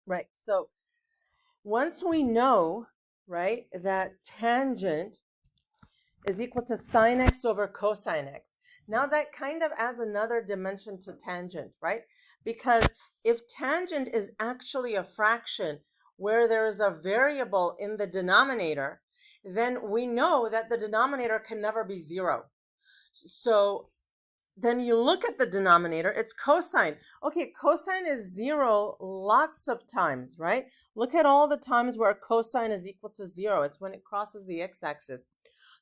Right. So once we know, right, that tangent is equal to sine x over cosine x, now that kind of adds another dimension to tangent, right? Because if tangent is actually a fraction where there is a variable in the denominator, then we know that the denominator can never be zero. So then you look at the denominator, it's cosine. Okay, cosine is zero lots of times, right? Look at all the times where cosine is equal to zero. It's when it crosses the x-axis.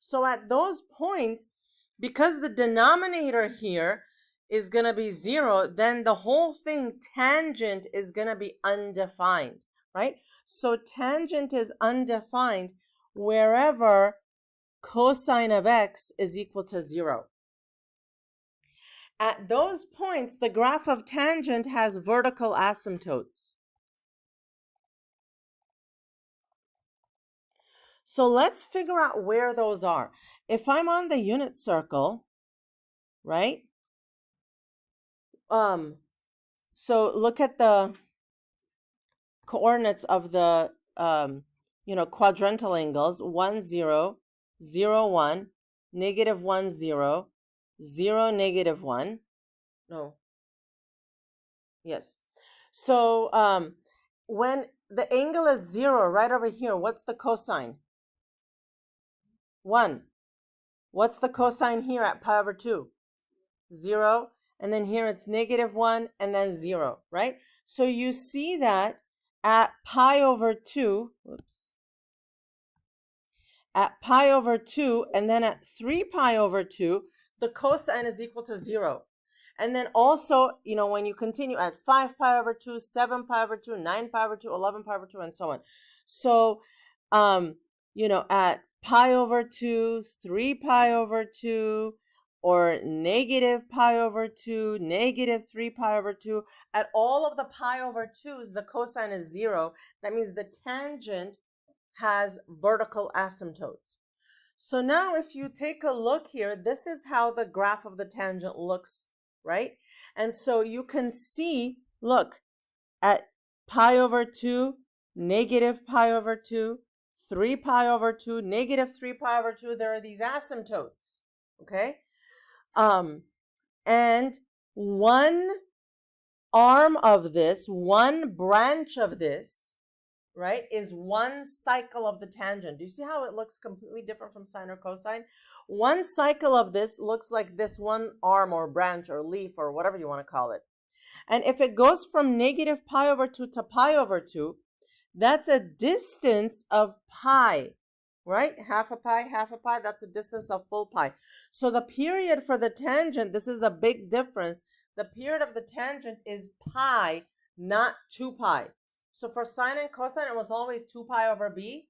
So at those points, because the denominator here is going to be zero, then the whole thing, tangent, is going to be undefined, right? So tangent is undefined wherever cosine of x is equal to zero. At those points, the graph of tangent has vertical asymptotes. So let's figure out where those are. If I'm on the unit circle, right? So look at the coordinates of the quadrantal angles: 1, 0, 0, 1, negative 1, 0, 0, negative 1. No. Yes. So when the angle is 0 right over here, what's the cosine? 1. What's the cosine here at pi over 2? 0. And then here it's negative 1 and then 0, right? So you see that at pi over 2, at pi over 2 and then at 3 pi over 2, the cosine is equal to 0. And then also, when you continue at 5 pi over 2, 7 pi over 2, 9 pi over 2, 11 pi over 2, and so on. So, at pi over 2, 3 pi over 2, or negative pi over 2, negative 3 pi over 2, at all of the pi over 2's, the cosine is 0. That means the tangent has vertical asymptotes. So now if you take a look here, this is how the graph of the tangent looks, right? And so you can see, look, at pi over 2, negative pi over 2, 3 pi over 2, negative 3 pi over 2, there are these asymptotes, okay? And one arm of this, one branch of this, right, is one cycle of the tangent. Do you see how it looks completely different from sine or cosine? One cycle of this looks like this one arm or branch or leaf or whatever you want to call it. And if it goes from negative pi over 2 to pi over 2, that's a distance of pi, right? Half a pi, that's a distance of full pi. So the period for the tangent, this is the big difference. The period of the tangent is pi, not 2 pi. So for sine and cosine, it was always 2 pi over b.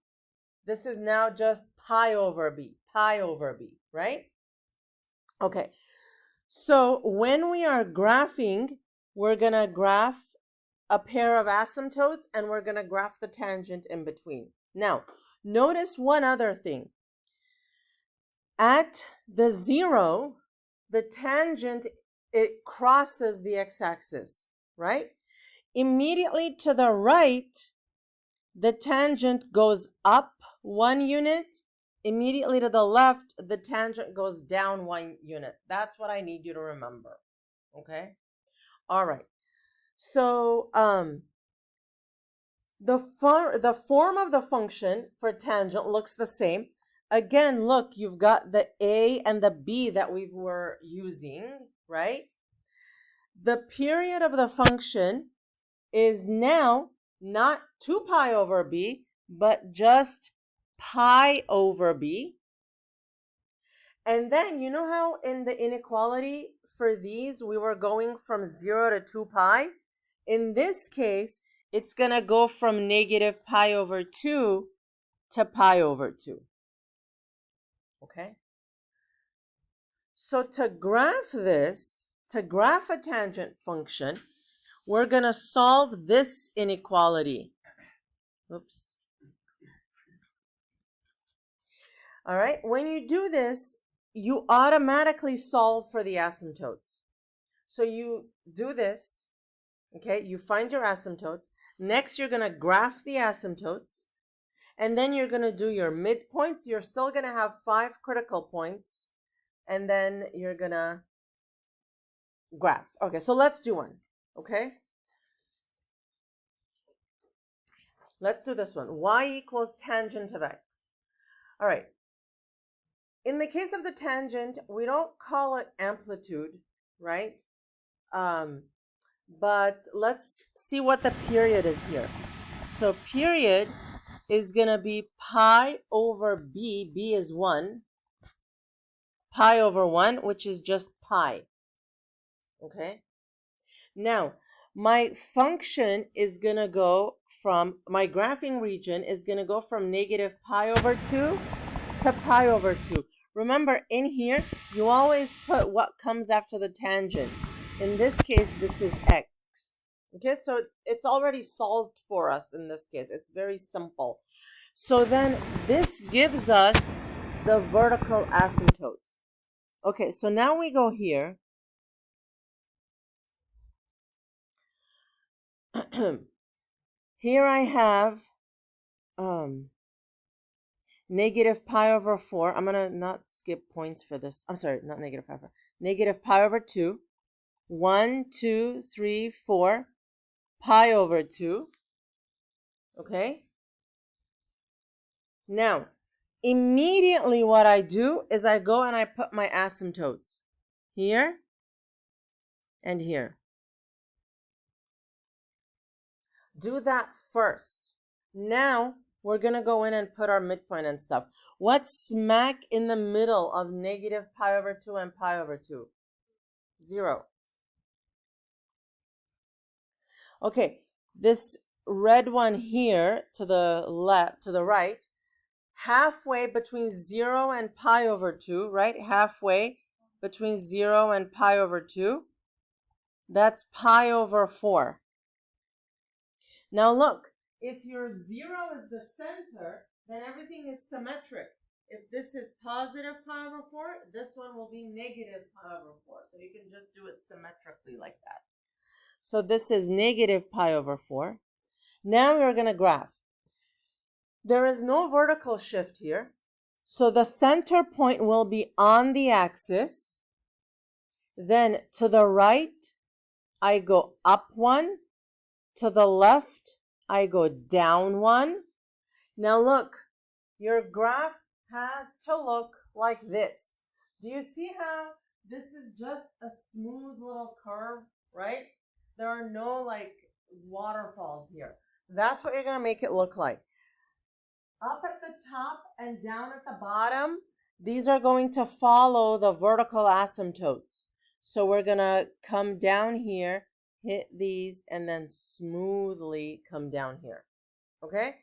This is now just pi over b, right? Okay, so when we are graphing, we're going to graph a pair of asymptotes and we're going to graph the tangent in between. Now, notice one other thing. At the 0, the tangent, it crosses the x-axis, right? Immediately to the right, the tangent goes up 1 unit. Immediately to the left, the tangent goes down 1 unit. That's what I need you to remember, okay? All right. So the form of the function for tangent looks the same. Again, look, you've got the a and the b that we were using, right? The period of the function is now not 2 pi over b, but just pi over b. And then, you know how in the inequality for these, we were going from 0 to 2 pi? In this case, it's going to go from negative pi over 2 to pi over 2. Okay? So to graph this, to graph a tangent function, we're going to solve this inequality. Oops. All right, when you do this, you automatically solve for the asymptotes. So you do this, okay, you find your asymptotes, Next, you're going to graph the asymptotes. And then you're going to do your midpoints. You're still going to have 5 critical points. And then you're going to graph. Okay, so let's do one. Okay? Let's do this one. Y equals tangent of x. All right. In the case of the tangent, we don't call it amplitude, right? But let's see what the period is here. So period is going to be pi over b. B is 1. Pi over 1, which is just pi. Okay? Now, my function is going to go from, my graphing region is going to go from negative pi over 2 to pi over 2. Remember, in here, you always put what comes after the tangent. In this case, this is x. Okay, so it's already solved for us in this case. It's very simple. So then this gives us the vertical asymptotes. Okay, so now we go here. Here I have negative pi over 4. I'm going to not skip points for this. I'm sorry, not negative pi over 4. Negative pi over 2. 1, 2, 3, 4. Pi over 2. Okay? Now, immediately what I do is I go and I put my asymptotes here and here. Do that first. Now, we're going to go in and put our midpoint and stuff. What's smack in the middle of negative pi over 2 and pi over 2? 0. Okay, this red one here to the left, to the right, halfway between 0 and pi over 2, right? Halfway between 0 and pi over 2. That's pi over 4. Now look, if your 0 is the center, then everything is symmetric. If this is positive pi over 4, this one will be negative pi over 4. So you can just do it symmetrically like that. So this is negative pi over 4. Now we're going to graph. There is no vertical shift here. So the center point will be on the axis. Then to the right, I go up 1. To the left, I go down 1. Now look, your graph has to look like this. Do you see how this is just a smooth little curve, right? There are no like waterfalls here. That's what you're going to make it look like. Up at the top and down at the bottom, these are going to follow the vertical asymptotes. So we're going to come down here, hit these, and then smoothly come down here. Okay?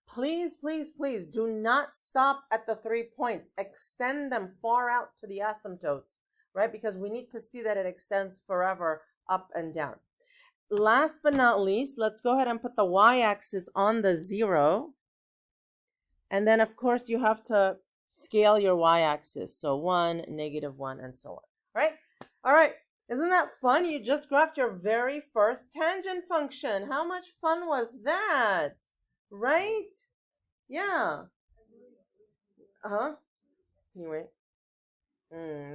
Please, please, please do not stop at the 3 points. Extend them far out to the asymptotes, right? Because we need to see that it extends forever up and down. Last but not least, let's go ahead and put the y-axis on the 0. And then, of course, you have to scale your y-axis. So 1, -1, and so on. Right? All right. Isn't that fun? You just graphed your very first tangent function. How much fun was that? Right? Yeah. Uh-huh. Can you wait?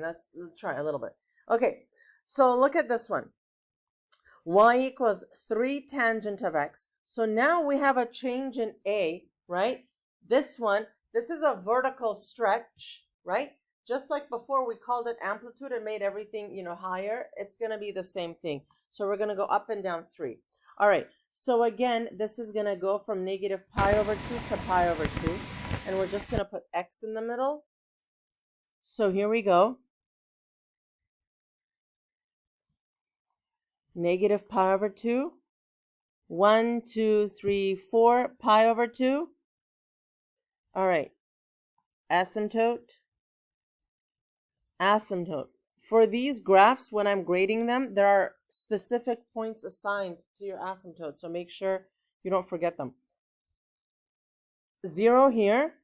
Let's try a little bit. Okay. So look at this one. Y equals 3 tangent of x. So now we have a change in A, right? This one, this is a vertical stretch, right? Just like before we called it amplitude and made everything, higher, it's going to be the same thing. So we're going to go up and down 3. All right, so again, this is going to go from negative pi over 2 to pi over 2. And we're just going to put x in the middle. So here we go. Negative pi over 2. 1, 2, 3, 4, pi over 2. All right, asymptote. Asymptote. For these graphs, when I'm grading them, there are specific points assigned to your asymptote. So make sure you don't forget them. 0 here,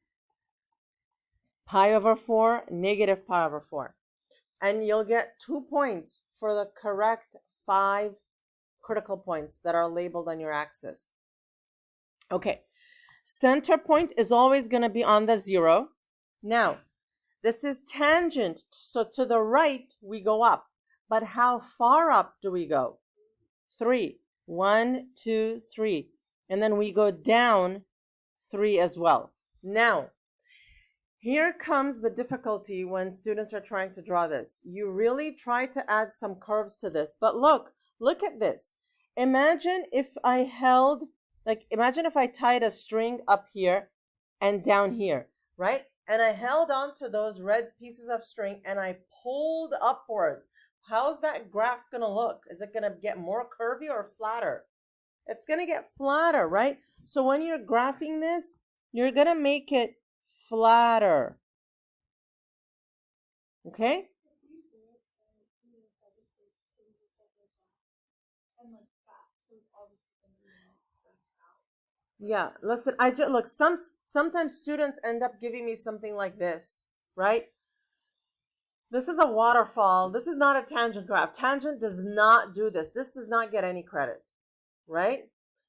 pi over 4, negative pi over 4. And you'll get 2 points for the correct 5 critical points that are labeled on your axis. Okay, center point is always going to be on the 0. Now, this is tangent, so to the right we go up. But how far up do we go? 3. 1, 2, 3. And then we go down 3 as well. Now, here comes the difficulty when students are trying to draw this. You really try to add some curves to this. But look at this. Imagine if I held, imagine if I tied a string up here and down here, right? And I held on to those red pieces of string and I pulled upwards. How's that graph going to look? Is it going to get more curvy or flatter? It's going to get flatter, right? So when you're graphing this, you're going to make it flatter. Okay? Yeah, listen, I just look, sometimes students end up giving me something like this, right? This is a waterfall. This is not a tangent graph. Tangent does not do this. This does not get any credit, right?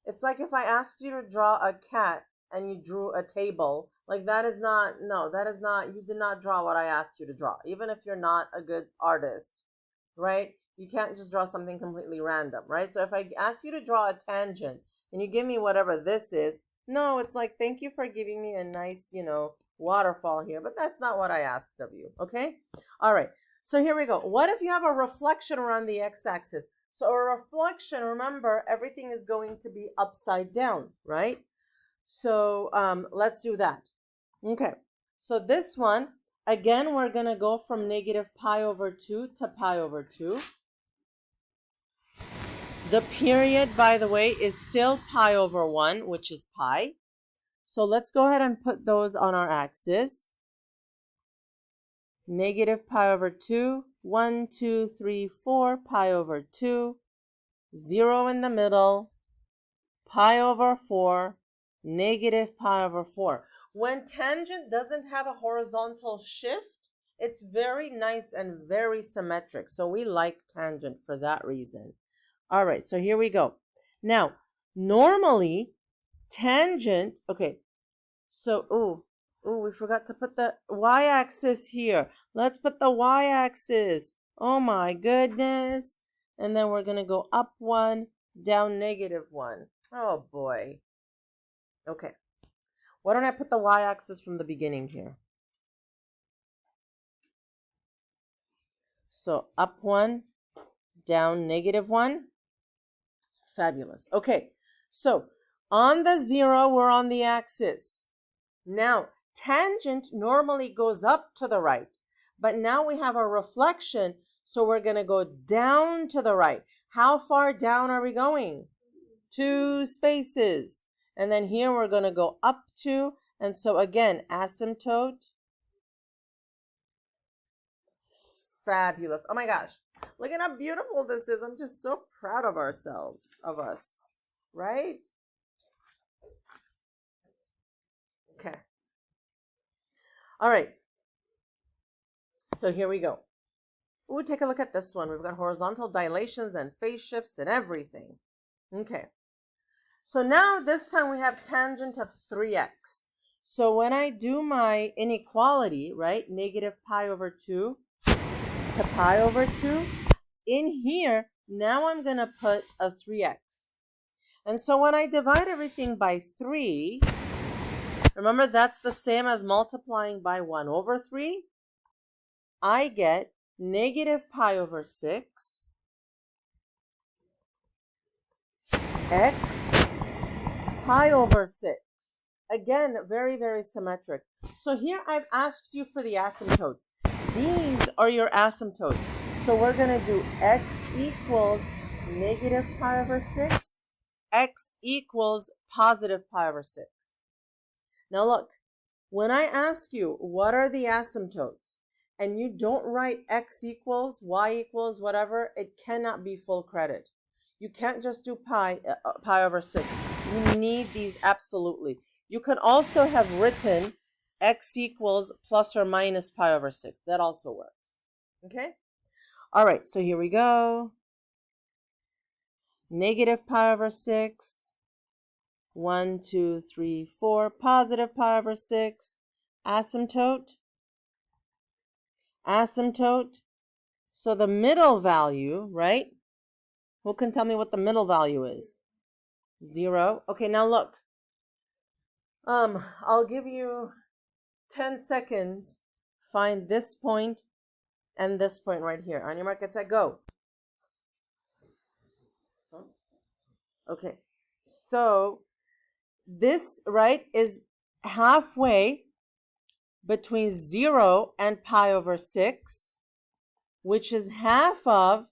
It's like if I asked you to draw a cat and you drew a table, like that is not, no, that is not, you did not draw what I asked you to draw, even if you're not a good artist, right? You can't just draw something completely random, right? So if I ask you to draw a tangent and you give me whatever this is, no, it's like, thank you for giving me a nice, waterfall here, but that's not what I asked of you, okay? All right, so here we go. What if you have a reflection around the x-axis? So a reflection, remember, everything is going to be upside down, right? So let's do that. Okay, so this one, again, we're going to go from negative pi over 2 to pi over 2. The period, by the way, is still pi over 1, which is pi. So let's go ahead and put those on our axis. Negative pi over 2, 1, 2, 3, 4, pi over 2, 0 in the middle, pi over 4, negative pi over 4. When tangent doesn't have a horizontal shift, it's very nice and very symmetric. So we like tangent for that reason. All right, so here we go. Now, normally, tangent, okay, so, we forgot to put the y-axis here. Let's put the y-axis. Oh my goodness. And then we're going to go up 1, down negative 1. Oh boy. Okay. Why don't I put the y-axis from the beginning here? So up 1, down negative 1. Fabulous. Okay. So on the 0, we're on the axis. Now, tangent normally goes up to the right, but now we have a reflection, so we're going to go down to the right. How far down are we going? 2 spaces. And then here we're going to go up 2, and so again, asymptote. Fabulous. Oh my gosh. Look at how beautiful this is. I'm just so proud of ourselves, of us, right? Okay. All right. So here we go. Ooh, take a look at this one. We've got horizontal dilations and phase shifts and everything. Okay. So now this time we have tangent of 3x. So when I do my inequality, right, negative pi over 2 to pi over 2, in here, now I'm going to put a 3x. And so when I divide everything by 3, remember that's the same as multiplying by 1 over 3. I get negative pi over 6 x pi over 6. Again, very, very symmetric. So here I've asked you for the asymptotes. These are your asymptotes. So we're going to do x equals negative pi over 6, x equals positive pi over 6. Now look, when I ask you what are the asymptotes, and you don't write x equals, y equals, whatever, it cannot be full credit. You can't just do pi over 6. You need these absolutely. You could also have written x equals plus or minus pi over 6. That also works. Okay? All right, so here we go. Negative pi over 6 1, 2, 3, 4, positive pi over 6, asymptote, asymptote. So the middle value, right? Who can tell me what the middle value is? 0. Okay, now look. I'll give you 10 seconds. Find this point and this point right here. On your mark, get set, go. Okay, so this, right, is halfway between 0 and pi over 6, which is half of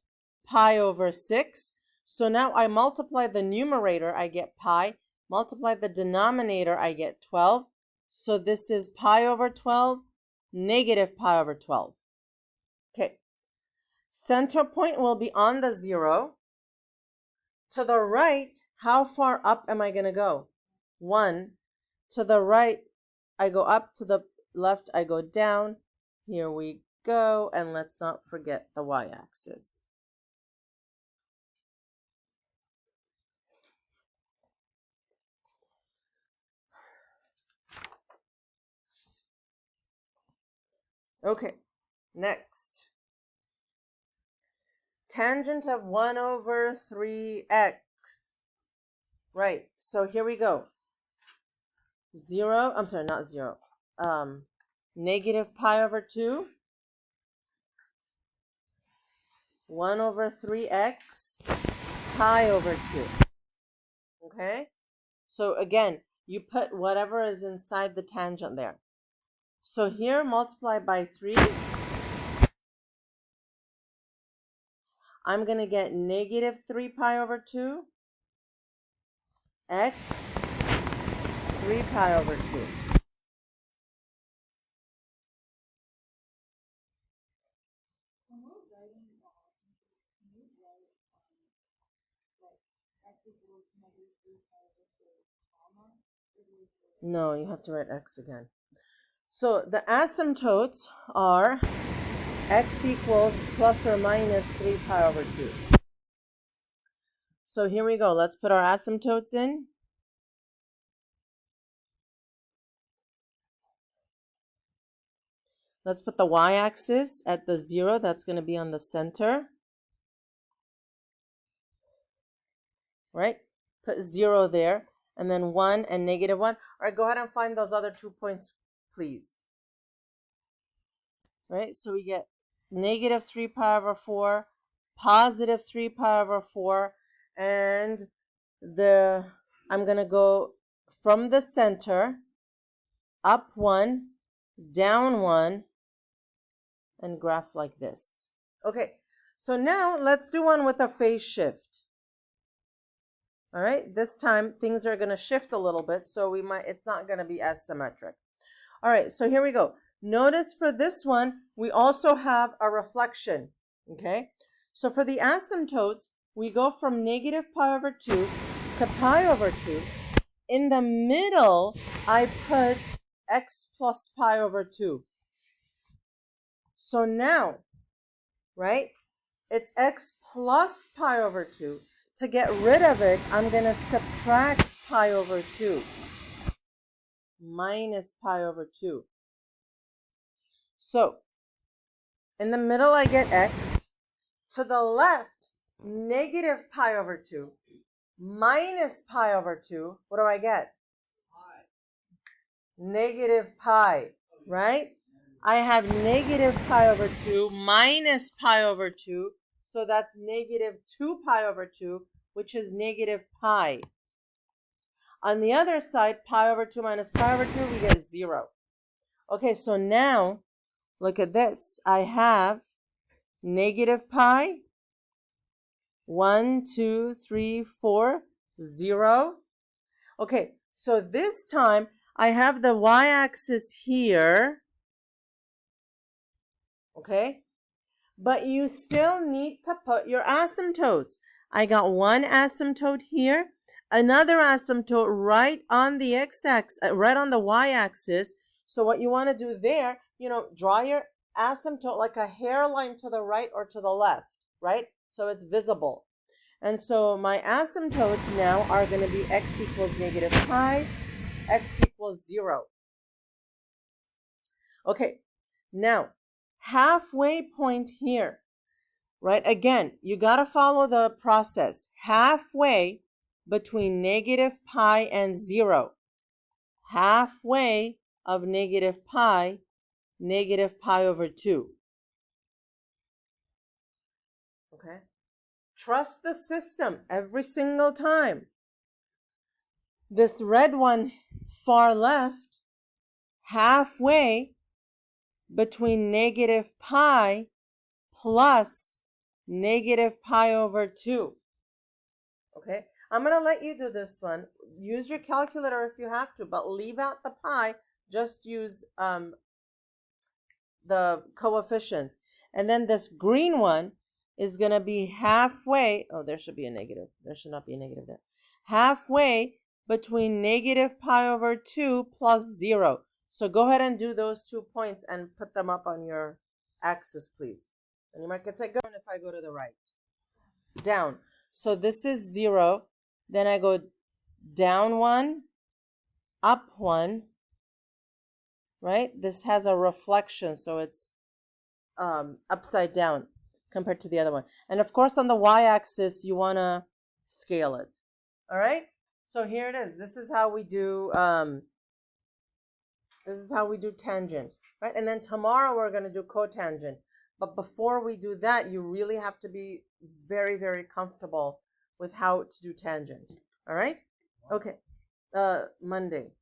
pi over 6. So now I multiply the numerator, I get pi. Multiply the denominator, I get 12. So this is pi over 12, negative pi over 12. Okay. Center point will be on the 0. To the right, how far up am I going to go? 1. To the right, I go up. To the left, I go down. Here we go. And let's not forget the y-axis. Okay, next. Tangent of 1 over 3x. Right, so here we go. 0, I'm sorry, not 0. Negative pi over 2. 1 over 3x, pi over 2. Okay? So again, you put whatever is inside the tangent there. So here, multiply by 3. I'm going to get negative 3 pi over 2 x 3 pi over 2. No, you have to write x again. So the asymptotes are x equals plus or minus 3 pi over 2. So here we go. Let's put our asymptotes in. Let's put the y-axis at the 0. That's going to be on the center. Right? Put 0 there. And then 1 and negative 1. All right, go ahead and find those other 2 points, please. Right? So we get negative 3 pi over 4, positive 3 pi over 4. And I'm going to go from the center, up 1, down 1, and graph like this. Okay, so now let's do one with a phase shift. All right, this time things are going to shift a little bit, so it's not going to be as symmetric. All right, so here we go. Notice for this one, we also have a reflection, okay? So for the asymptotes, we go from negative pi over 2 to pi over 2. In the middle, I put x plus pi over 2. So now, right, it's x plus pi over 2. To get rid of it, I'm going to subtract pi over 2. Minus pi over 2. So, in the middle, I get x. To the left, negative pi over 2. Minus pi over 2. What do I get? Pi. Negative pi, right? I have negative pi over 2 minus pi over 2. So that's negative 2 pi over 2, which is negative pi. On the other side, pi over 2 minus pi over 2, we get 0. Okay, so now, look at this. I have negative pi, 1, 2, 3, 4, 0. Okay, so this time, I have the y-axis here. Okay? But you still need to put your asymptotes. I got one asymptote here, another asymptote right on the x-axis, right on the y-axis. So what you want to do there, draw your asymptote like a hairline to the right or to the left, right? So it's visible. And so my asymptotes now are going to be x equals negative pi, x equals 0. Okay, now halfway point here, right? Again, you got to follow the process. Halfway between negative pi and 0. Halfway of negative pi over 2. Okay? Trust the system every single time. This red one, far left, halfway between negative pi plus negative pi over 2. Okay? I'm going to let you do this one. Use your calculator if you have to, but leave out the pi. Just use the coefficients. And then this green one is going to be halfway. Oh, there should be a negative. There should not be a negative there. Halfway between negative pi over 2 plus 0. So go ahead and do those 2 points and put them up on your axis, please. And you might get set going if I go to the right. Down. So this is 0. Then I go down 1, up 1. Right? This has a reflection, so it's upside down compared to the other one. And of course, on the y-axis, you want to scale it. All right? So here it is. This is how we do tangent, right? And then tomorrow we're going to do cotangent. But before we do that, you really have to be very, very comfortable with how to do tangent. All right? Okay. Monday.